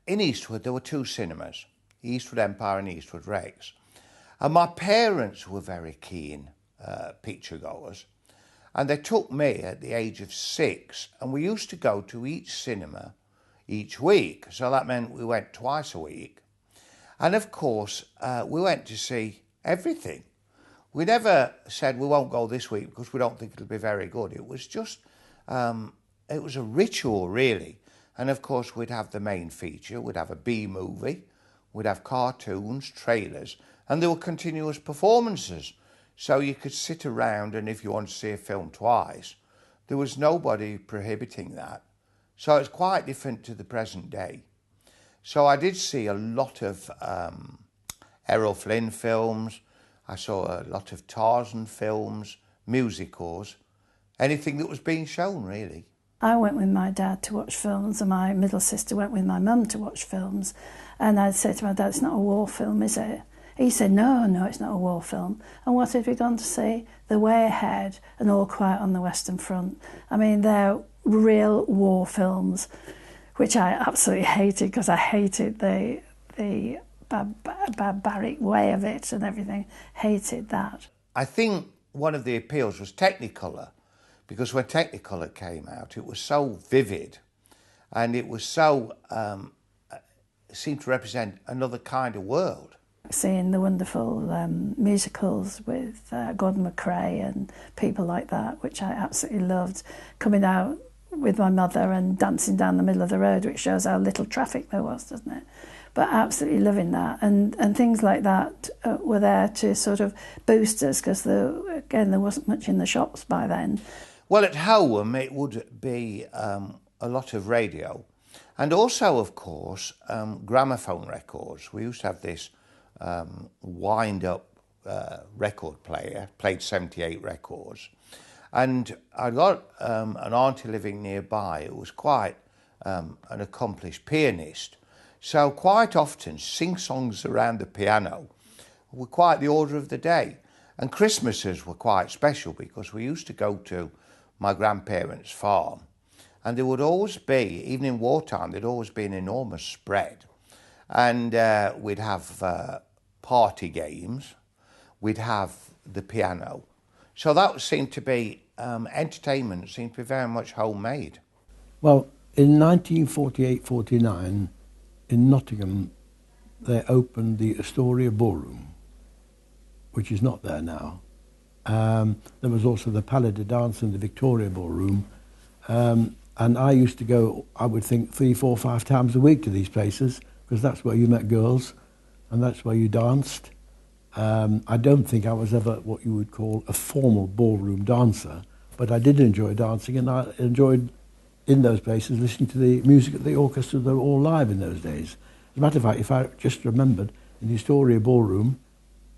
in Eastwood there were two cinemas, Eastwood Empire and Eastwood Rex. And my parents were very keen picture goers. And they took me at the age of 6, and we used to go to each cinema each week. So that meant we went twice a week. And of course, we went to see everything. We never said we won't go this week because we don't think it'll be very good. It was just, it was a ritual really. And of course, we'd have the main feature, we'd have a B movie, we'd have cartoons, trailers, and there were continuous performances. So you could sit around, and if you wanted to see a film twice, there was nobody prohibiting that. So it's quite different to the present day. So I did see a lot of Errol Flynn films. I saw a lot of Tarzan films, musicals, anything that was being shown, really. I went with my dad to watch films, and my middle sister went with my mum to watch films. And I'd say to my dad, "It's not a war film, is it?" He said, no, it's not a war film. And what had we gone to see? The Way Ahead and All Quiet on the Western Front. I mean, they're real war films, which I absolutely hated because I hated the barbaric way of it and everything. Hated that. I think one of the appeals was Technicolor, because when Technicolor came out, it was so vivid and it was so, seemed to represent another kind of world. Seeing the wonderful musicals with Gordon McRae and people like that, which I absolutely loved, coming out with my mother and dancing down the middle of the road, which shows how little traffic there was, doesn't it? But absolutely loving that. And things like that were there to sort of boost us, because, again, there wasn't much in the shops by then. Well, at home, it would be a lot of radio. And also, of course, gramophone records. We used to have this wind-up record player, played 78 records. And I got an auntie living nearby who was quite an accomplished pianist. So quite often, sing-songs around the piano were quite the order of the day. And Christmases were quite special because we used to go to my grandparents' farm, and there would always be, even in wartime, there'd always be an enormous spread. And we'd have party games, we'd have the piano. So that seemed to be, entertainment seemed to be very much homemade. Well, in 1948-49, in Nottingham, they opened the Astoria Ballroom, which is not there now. There was also the Palais de Danse and the Victoria Ballroom. And I used to go, I would think, 3, 4, 5 times a week to these places, because that's where you met girls and that's where you danced. I don't think I was ever what you would call a formal ballroom dancer, but I did enjoy dancing, and I enjoyed, in those places, listening to the music at the orchestra. They were all live in those days. As a matter of fact, if I just remembered, in the Astoria Ballroom,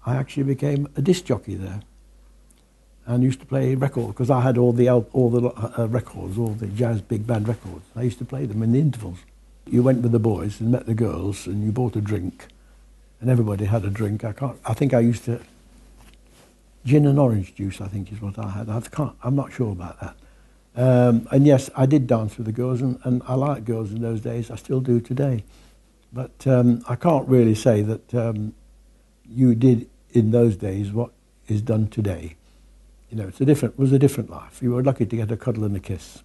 I actually became a disc jockey there, and used to play records, because I had all the records, all the jazz big band records. I used to play them in the intervals. You went with the boys and met the girls, and you bought a drink, and everybody had a drink. I think I used to, gin and orange juice, I think is what I had. I'm not sure about that. And yes, I did dance with the girls, and I liked girls in those days. I still do today. But I can't really say that you did in those days what is done today. You know, it was a different life. You were lucky to get a cuddle and a kiss.